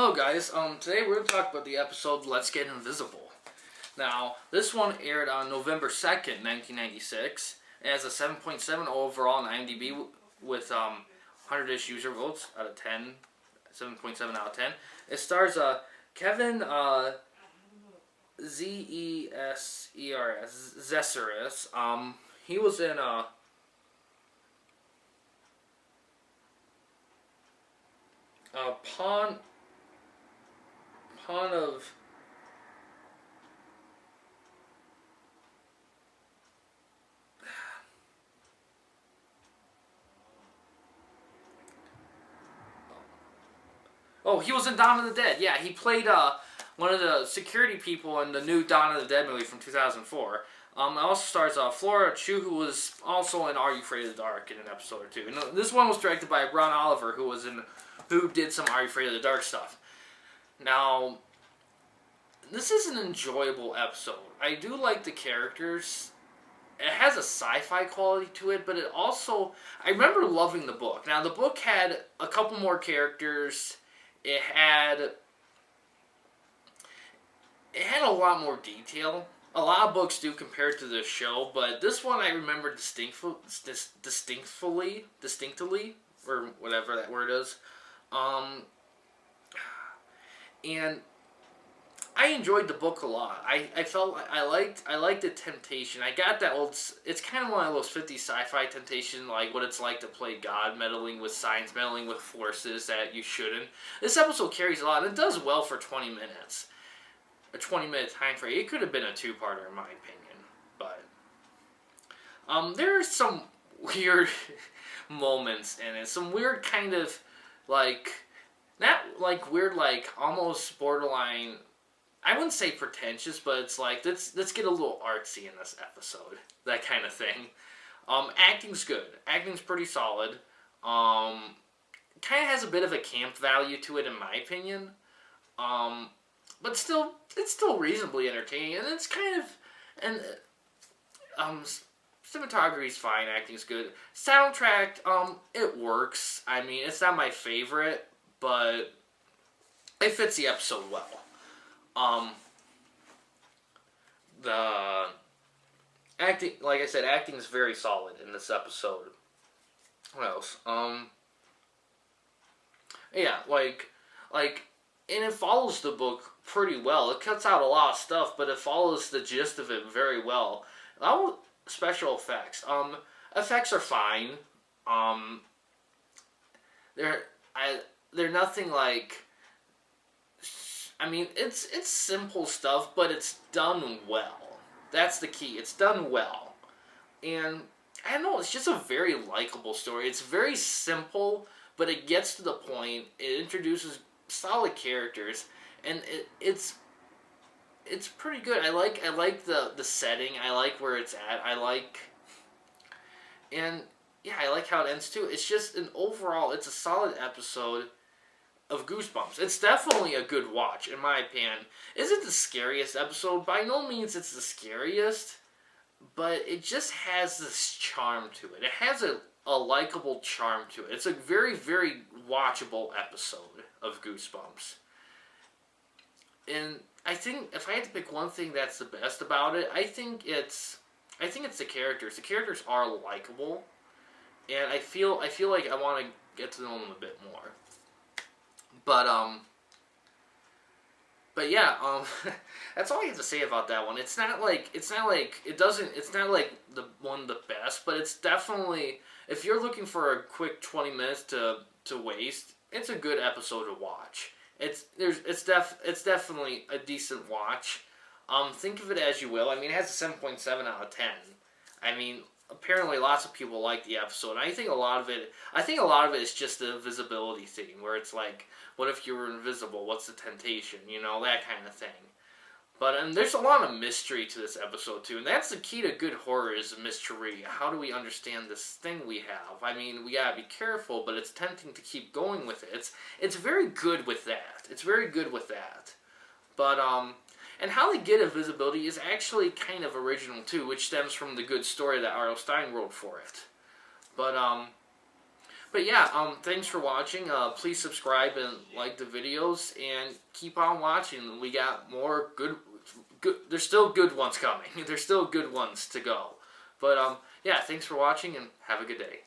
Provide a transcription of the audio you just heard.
Hello guys, today we're going to talk about the episode Let's Get Invisible. Now, this one aired on November 2nd, 1996. It has a 7.7 overall on IMDb with 100-ish user votes out of 10. 7.7 out of 10. It stars Kevin Zeseris. He was in Pawn of he was in Dawn of the Dead. Yeah, he played one of the security people in the new Dawn of the Dead movie from 2004. It also stars Flora Chu, who was also in Are You Afraid of the Dark in an episode or two. And this one was directed by Ron Oliver, who did some Are You Afraid of the Dark stuff. Now, this is an enjoyable episode. I do like the characters. It has a sci-fi quality to it, but it also... I remember loving the book. Now, the book had a couple more characters. It had a lot more detail. A lot of books do compared to the show, but this one I remember distinctly, or whatever that word is. And I enjoyed the book a lot. I liked the temptation. I got that old... It's kind of one of those 50s sci-fi temptation, like what it's like to play God, meddling with science, meddling with forces that you shouldn't. This episode carries a lot, and it does well for 20 minutes. A 20-minute time frame. It could have been a two-parter, in my opinion. But there's some weird moments in it. Some weird kind of, like... Not like weird, like almost borderline... I wouldn't say pretentious, but it's like, let's get a little artsy in this episode. That kind of thing. Acting's good. Acting's pretty solid. Kind of has a bit of a camp value to it, in my opinion. But still, it's still reasonably entertaining, and it's kind of... And, cinematography's fine, acting's good. Soundtrack, it works. I mean, it's not my favorite, but it fits the episode well. The acting, like I said, acting is very solid in this episode. What else? Yeah, and it follows the book pretty well. It cuts out a lot of stuff, but it follows the gist of it very well. Special effects. Effects are fine. They're nothing like... I mean, it's simple stuff, but it's done well. That's the key. It's done well. And, I don't know, it's just a very likable story. It's very simple, but it gets to the point. It introduces solid characters, and it's pretty good. I like the setting. I like where it's at. And, yeah, I like how it ends, too. It's just, it's a solid episode of Goosebumps. It's definitely a good watch, in my opinion. Is it the scariest episode? By no means it's the scariest, but it just has this charm to it. It has a likable charm to it. It's a very, very watchable episode of Goosebumps. And I think if I had to pick one thing that's the best about it, I think it's the characters. The characters are likable, and I feel like I want to get to know them a bit more. But yeah, that's all I have to say about that one. It's not like the one of the best, but it's definitely, if you're looking for a quick 20 minutes to waste, it's a good episode to watch. It's definitely a decent watch. Think of it as you will. I mean, it has a 7.7 out of 10. I mean, apparently lots of people like the episode. And I think a lot of it is just the visibility thing, where it's like, what if you were invisible? What's the temptation? You know, that kind of thing. But there's a lot of mystery to this episode, too. And that's the key to good horror, is mystery. How do we understand this thing we have? I mean, we gotta be careful, but it's tempting to keep going with it. It's very good with that. It's very good with that. But, and how they get invisibility is actually kind of original, too, which stems from the good story that R.L. Stine wrote for it. But But yeah, thanks for watching. Please subscribe and like the videos, and keep on watching. We got more good. There's still good ones coming. There's still good ones to go. But yeah, thanks for watching, and have a good day.